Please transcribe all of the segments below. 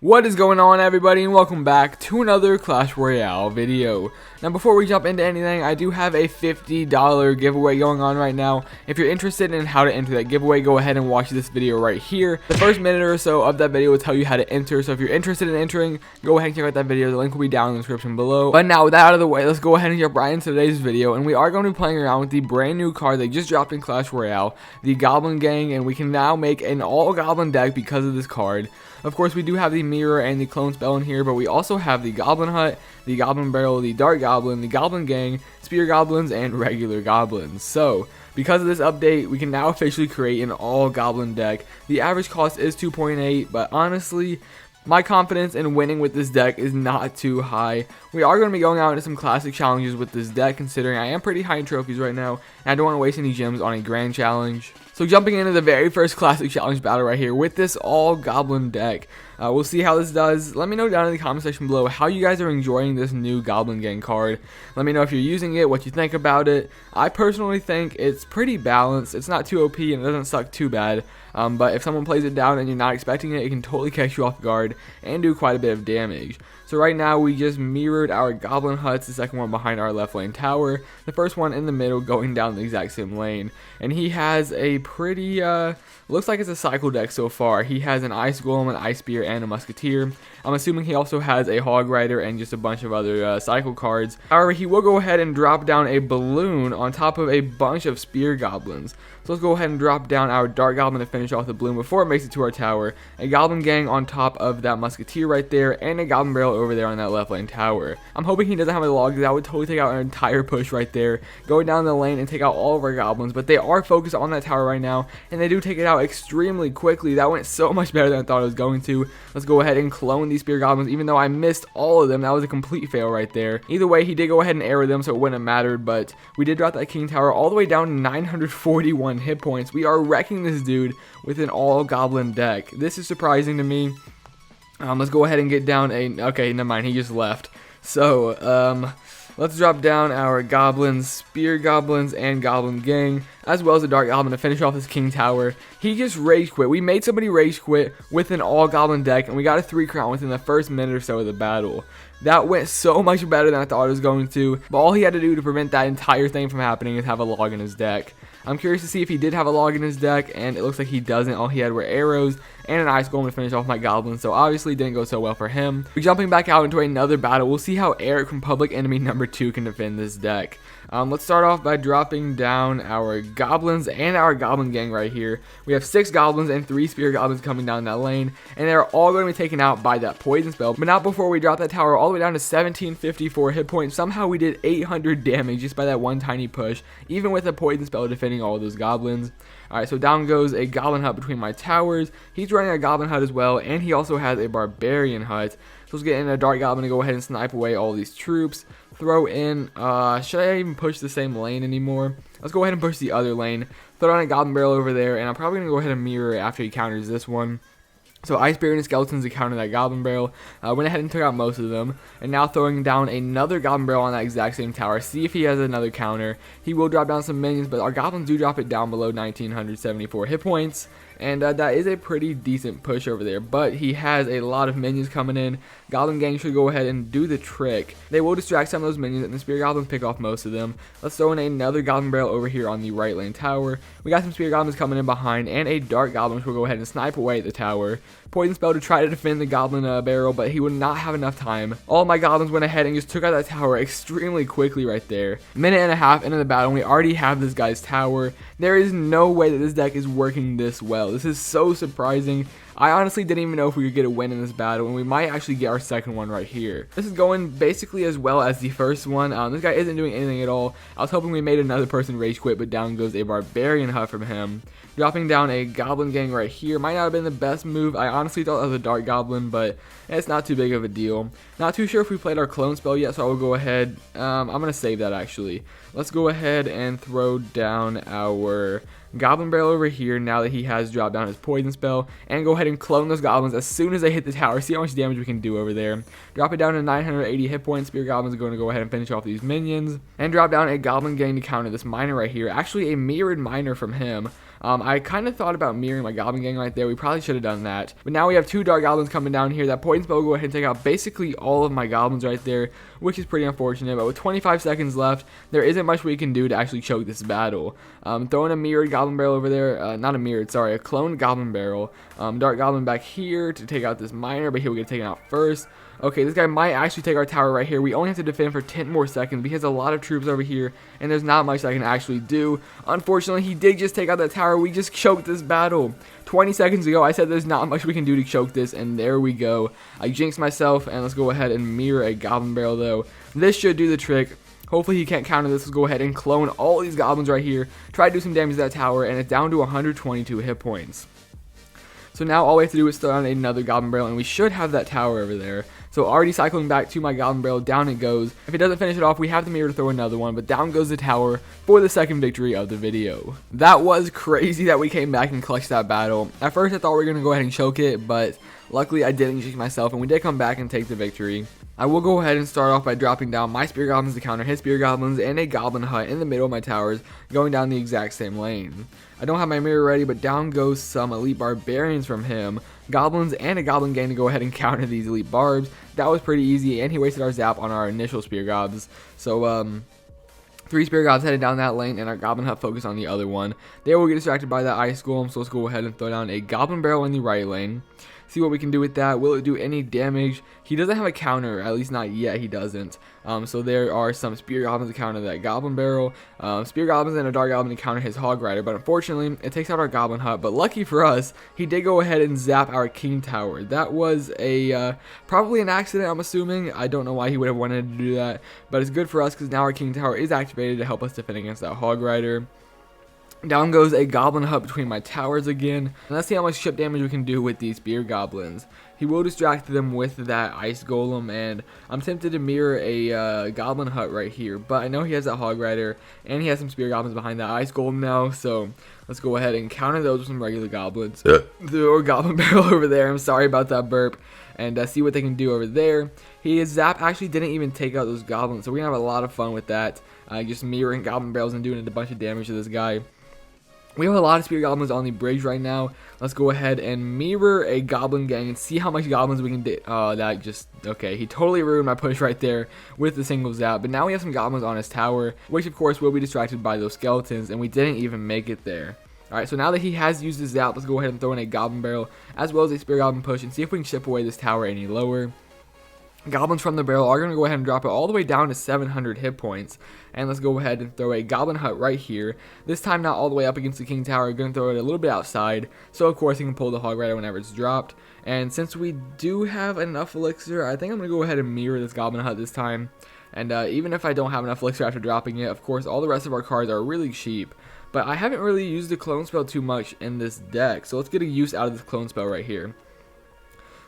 What is going on, everybody, and welcome back to another Clash Royale video. Now, before we jump into anything, I do have a $50 giveaway going on right now. If you're interested in how to enter that giveaway, go ahead and watch this video right here. The first minute or so of that video will tell you how to enter, so if you're interested in entering, go ahead and check out that video. The link will be down in the description below. But now, with that out of the way, let's go ahead and jump right into today's video, and we are going to be playing around with the brand new card they just dropped in Clash Royale, the Goblin Gang, and we can now make an all-Goblin deck because of this card. Of course, we do have the mirror and the clone spell in here, but we also have the Goblin Hut, the Goblin Barrel, the Dark Goblin, the Goblin Gang, Spear Goblins, and regular Goblins. So, because of this update, we can now officially create an all-Goblin deck. The average cost is 2.8, but honestly, my confidence in winning with this deck is not too high. We are going to be going out into some classic challenges with this deck, considering I am pretty high in trophies right now, and I don't want to waste any gems on a grand challenge. So jumping into the very first classic challenge battle right here with this all Goblin deck. We'll see how this does. Let me know down in the comment section below how you guys are enjoying this new Goblin Gang card. Let me know if you're using it, what you think about it. I personally think it's pretty balanced. It's not too OP and it doesn't suck too bad. But if someone plays it down and you're not expecting it, it can totally catch you off guard and do quite a bit of damage. So right now we just mirrored our Goblin Huts, the second one behind our left lane tower, the first one in the middle going down the exact same lane. And he has a pretty, looks like it's a cycle deck so far. He has an Ice Golem, an Ice Spear, and a Musketeer. I'm assuming he also has a Hog Rider and just a bunch of other cycle cards. However, he will go ahead and drop down a balloon on top of a bunch of Spear Goblins. So let's go ahead and drop down our Dark Goblin to finish off the balloon before it makes it to our tower. A Goblin Gang on top of that Musketeer right there, and a Goblin Barrel over there on that left lane tower. I'm hoping he doesn't have a log, because that would totally take out an entire push right there, going down the lane and take out all of our Goblins. But they are focused on that tower right now, and they do take it out extremely quickly. That went so much better than I thought it was going to. Let's go ahead and clone these Spear Goblins, even though I missed all of them. That was a complete fail right there. Either way, he did go ahead and arrow them, so it wouldn't have mattered, but we did drop that King Tower all the way down to 941 hit points. We are wrecking this dude with an all-Goblin deck. This is surprising to me. Let's go ahead and get down a... Okay, never mind. He just left. So, let's drop down our Goblins, Spear Goblins, and Goblin Gang, as well as the Dark Goblin to finish off this King Tower. He just rage quit. We made somebody rage quit with an all-Goblin deck, and we got a 3 crown within the first minute or so of the battle. That went so much better than I thought it was going to, but all he had to do to prevent that entire thing from happening is have a log in his deck. I'm curious to see if he did have a log in his deck, and it looks like he doesn't. All he had were arrows and an Ice Golem to finish off my Goblins, so obviously didn't go so well for him. We're jumping back out into another battle. We'll see how Eric from Public Enemy number 2 can defend this deck. Let's start off by dropping down our Goblins and our Goblin Gang right here. We have 6 Goblins and 3 Spear Goblins coming down that lane, and they're all going to be taken out by that Poison Spell. But not before we drop that tower all the way down to 1754 hit points. Somehow we did 800 damage just by that one tiny push, even with a Poison Spell defending all of those Goblins. Alright, so down goes a Goblin Hut between my towers. He's running a Goblin Hut as well, and he also has a Barbarian Hut. So let's get in a Dark Goblin to go ahead and snipe away all these troops. Throw in, should I even push the same lane anymore? Let's go ahead and push the other lane. Throw on a Goblin Barrel over there, and I'm probably going to go ahead and mirror after he counters this one. So Ice Bear and Skeletons to counter that Goblin Barrel. Went ahead and took out most of them. And now throwing down another Goblin Barrel on that exact same tower. See if he has another counter. He will drop down some minions, but our Goblins do drop it down below 1974 hit points. And that is a pretty decent push over there. But he has a lot of minions coming in. Goblin Gang should go ahead and do the trick. They will distract some of those minions, and the Spear Goblins pick off most of them. Let's throw in another Goblin Barrel over here on the right lane tower. We got some Spear Goblins coming in behind, and a Dark Goblin, which will go ahead and snipe away at the tower. Poison Spell to try to defend the Goblin Barrel, but he would not have enough time. All my Goblins went ahead and just took out that tower extremely quickly right there. Minute and a half into the battle, and we already have this guy's tower. There is no way that this deck is working this well. This is so surprising. I honestly didn't even know if we could get a win in this battle, and we might actually get our second one right here. This is going basically as well as the first one. This guy isn't doing anything at all. I was hoping we made another person rage quit, but down goes a Barbarian Hut from him. Dropping down a Goblin Gang right here might not have been the best move. I honestly thought that was a Dark Goblin, but it's not too big of a deal. Not too sure if we played our clone spell yet, so I will go ahead. I'm going to save that actually. Let's go ahead and throw down our Goblin Barrel over here now that he has dropped down his Poison Spell, and go ahead and clone those Goblins as soon as they hit the tower. See how much damage we can do over there. Drop it down to 980 hit points. Spear Goblins are going to go ahead and finish off these minions, and drop down a Goblin Gang to counter this miner right here. Actually a mirrored miner from him. I kind of thought about mirroring my Goblin Gang right there. We probably should have done that. But now we have 2 Dark Goblins coming down here. That poison spell will go ahead and take out basically all of my Goblins right there, which is pretty unfortunate. But with 25 seconds left, there isn't much we can do to actually choke this battle. Throwing a mirrored Goblin Barrel over there. Not a mirrored, sorry, a cloned Goblin Barrel. Dark Goblin back here to take out this miner, but he'll get taken out first. Okay, this guy might actually take our tower right here. We only have to defend for 10 more seconds. He has a lot of troops over here, and there's not much I can actually do. Unfortunately, he did just take out that tower. We just choked this battle. 20 seconds ago, I said there's not much we can do to choke this, and there we go. I jinxed myself, and let's go ahead and mirror a Goblin Barrel, though. This should do the trick. Hopefully he can't counter this. Let's go ahead and clone all these Goblins right here. Try to do some damage to that tower, and it's down to 122 hit points. So now all we have to do is throw down another Goblin Barrel, and we should have that tower over there. So already cycling back to my Goblin Barrel, down it goes. If it doesn't finish it off, we have the mirror to throw another one, but down goes the tower for the second victory of the video. That was crazy that we came back and clutched that battle. At first I thought we were going to go ahead and choke it, but luckily I didn't jinx myself, and we did come back and take the victory. I will go ahead and start off by dropping down my Spear Goblins to counter his Spear Goblins and a Goblin Hut in the middle of my towers, going down the exact same lane. I don't have my mirror ready, but down goes some Elite Barbarians from him. Goblins and a Goblin Gang to go ahead and counter these Elite Barbs. That was pretty easy, and he wasted our zap on our initial Spear Gobs. So, 3 Spear Gobs headed down that lane, and our Goblin Hut focused on the other one. They will get distracted by that Ice Golem, so let's go ahead and throw down a Goblin Barrel in the right lane. See what we can do with that. Will it do any damage? He doesn't have a counter, at least not yet, he doesn't. So there are some Spear Goblins to counter that Goblin Barrel, Spear Goblins and a Dark Goblin to counter his Hog Rider, but unfortunately, it takes out our Goblin Hut. But lucky for us, he did go ahead and zap our King Tower. That was a probably an accident, I'm assuming. I don't know why he would have wanted to do that, but it's good for us because now our King Tower is activated to help us defend against that Hog Rider. Down goes a Goblin Hut between my towers again. And let's see how much chip damage we can do with these Spear Goblins. He will distract them with that Ice Golem, and I'm tempted to mirror a Goblin Hut right here. But I know he has that Hog Rider, and he has some Spear Goblins behind that Ice Golem now. So let's go ahead and counter those with some regular Goblins. Or Goblin Barrel over there. I'm sorry about that burp. And see what they can do over there. His zap actually didn't even take out those Goblins, so we're going to have a lot of fun with that. Just mirroring Goblin Barrels and doing a bunch of damage to this guy. We have a lot of Spear Goblins on the bridge right now. Let's go ahead and mirror a Goblin Gang and see how much Goblins we can do. Okay, he totally ruined my push right there with the single zap. But now we have some Goblins on his tower, which of course will be distracted by those skeletons, and we didn't even make it there. Alright, so now that he has used his zap, let's go ahead and throw in a Goblin Barrel as well as a Spear Goblin push and see if we can chip away this tower any lower. Goblins from the barrel are going to go ahead and drop it all the way down to 700 hit points. And let's go ahead and throw a Goblin Hut right here. This time not all the way up against the King Tower. We're going to throw it a little bit outside. So of course he can pull the Hog Rider whenever it's dropped. And since we do have enough elixir, I think I'm going to go ahead and mirror this Goblin Hut this time. And even if I don't have enough elixir after dropping it, of course all the rest of our cards are really cheap. But I haven't really used the clone spell too much in this deck. So let's get a use out of this clone spell right here.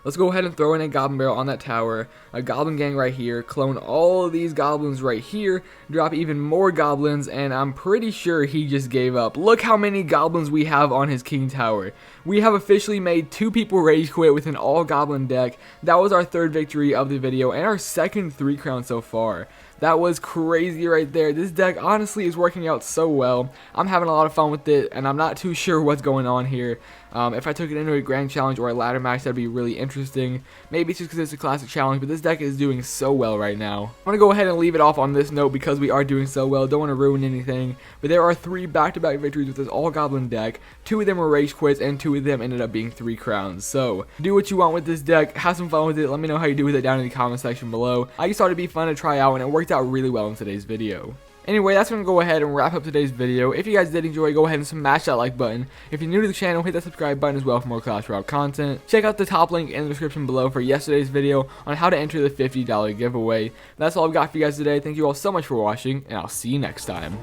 Let's go ahead and throw in a Goblin Barrel on that tower, a Goblin Gang right here, clone all of these Goblins right here, drop even more Goblins, and I'm pretty sure he just gave up. Look how many Goblins we have on his King Tower. We have officially made 2 people rage quit with an all-Goblin deck. That was our 3rd victory of the video, and our second 3 crown so far. That was crazy right there. This deck honestly is working out so well. I'm having a lot of fun with it, and I'm not too sure what's going on here. If I took it into a grand challenge or a ladder match, that'd be really interesting. Maybe it's just because it's a classic challenge, but this deck is doing so well right now. I'm going to go ahead and leave it off on this note because we are doing so well. Don't want to ruin anything, but there are 3 back-to-back victories with this all-Goblin deck. 2 of them were rage quits, and 2 of them ended up being 3 crowns. So, do what you want with this deck. Have some fun with it. Let me know how you do with it down in the comment section below. I just thought it'd be fun to try out, and it worked out really well in today's video. Anyway, that's going to go ahead and wrap up today's video. If you guys did enjoy, go ahead and smash that like button. If you're new to the channel, hit that subscribe button as well for more Clash Royale content. Check out the top link in the description below for yesterday's video on how to enter the $50 giveaway. That's all I've got for you guys today. Thank you all so much for watching, and I'll see you next time.